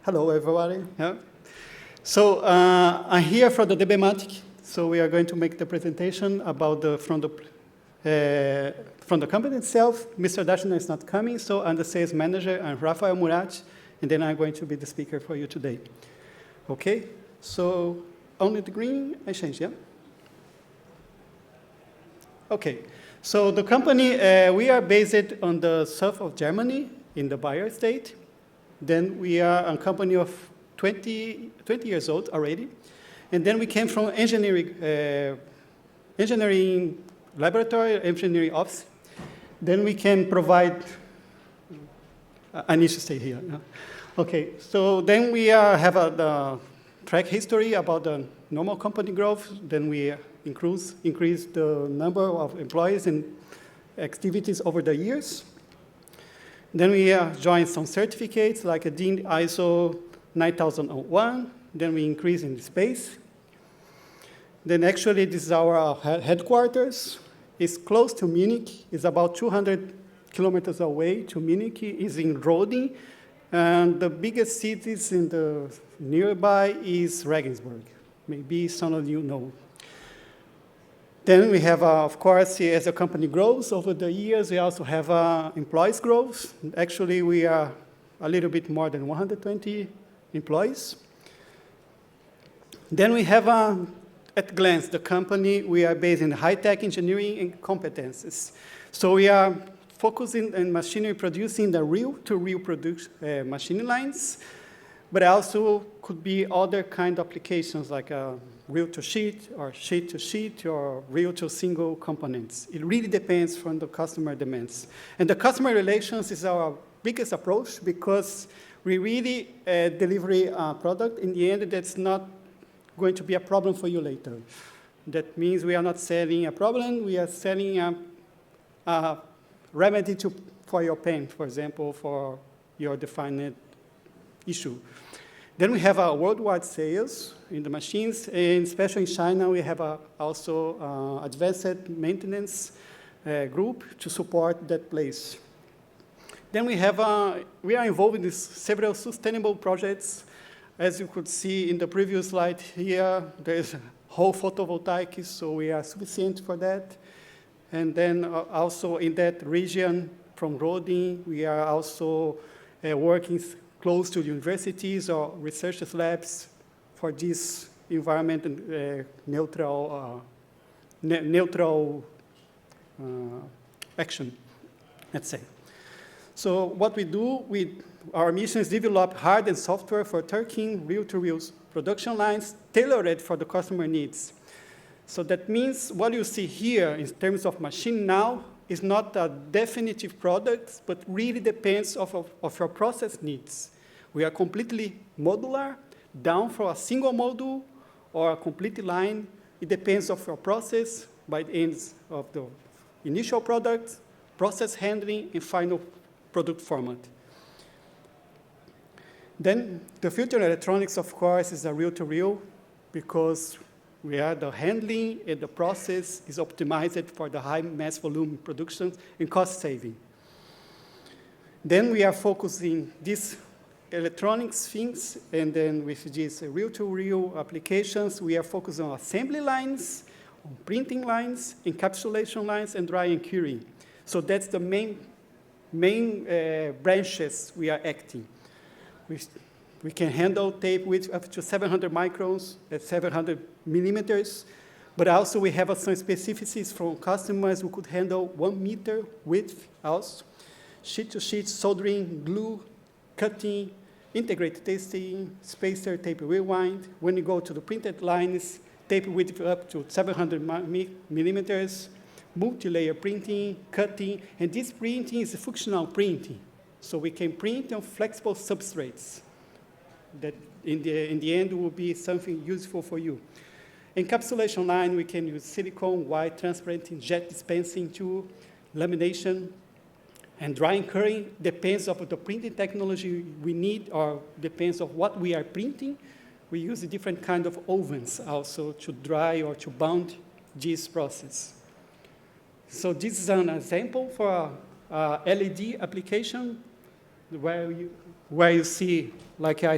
Hello, everybody. Yeah. So I'm here for the db-matik. So we are going to make the presentation about from the company itself. Mr. Dashner is not coming, so I'm the sales manager. I'm Rafael M, and then I'm going to be the speaker for you today. Okay. So only the green I changed, yeah. Okay. So the company, we are based on the south of Germany in the Bayer state. Then we are a company of 20 years old already. And then we came from engineering laboratory, engineering office. Then we can provide, I need to stay here. No? Okay, so then we have the track history about the normal company growth. Then we increase the number of employees and activities over the years. Then we joined some certificates like a DIN ISO 9001. Then we increase in the space. Then actually this is our headquarters. It's close to Munich. It's about 200 kilometers away to Munich. It's in Roding. And the biggest cities in the nearby is Regensburg. Maybe some of you know. Then we have, of course, as the company grows over the years, we also have employees growth. Actually, we are a little bit more than 120 employees. Then we have, at glance, the company. We are based in high-tech engineering and competences. So we are focusing on machinery producing the reel-to-reel machining lines, but also could be other kind of applications like reel-to-sheet or sheet-to-sheet or reel-to-single components. It really depends from the customer demands. And the customer relations is our biggest approach because we really deliver a product in the end that's not going to be a problem for you later. That means we are not selling a problem, we are selling a remedy for your pain, for example, for your defined issue. Then we have our worldwide sales in the machines, and especially in China, we have also advanced maintenance group to support that place. Then we are involved in several sustainable projects. As you could see in the previous slide here, there's whole photovoltaic, so we are sufficient for that. And then also in that region from Roding, we are also working close to universities or research labs for this environment and neutral action, let's say. So what we do, our mission is develop hardware and software for turnkey reel-to-reel production lines tailored for the customer needs. So that means what you see here in terms of machine now is not a definitive product, but really depends of your process needs. We are completely modular, down for a single module or a complete line. It depends of your process by the ends of the initial product, process handling, and final product format. Then the future electronics, of course, is a reel-to-reel because the handling and the process is optimized for the high mass volume production and cost saving. Then we are focusing these electronics things, and then with these reel-to-reel applications, we are focused on assembly lines, on printing lines, encapsulation lines, and dry and curing. So that's the main branches we are acting. We can handle tape width up to 700 microns at 700 millimeters, but also we have some specificities from customers who could handle 1 meter width also. Sheet-to-sheet, soldering, glue, cutting, integrated testing, spacer, tape rewind. When you go to the printed lines, tape width up to 700 millimeters, multi-layer printing, cutting, and this printing is functional printing. So we can print on flexible substrates that in the end will be something useful for you. Encapsulation line, we can use silicone, white, transparent, jet dispensing tool, lamination, and dry and curing depends on the printing technology we need or depends on what we are printing. We use a different kind of ovens also to dry or to bound this process. So this is an example for a LED application where you see, like I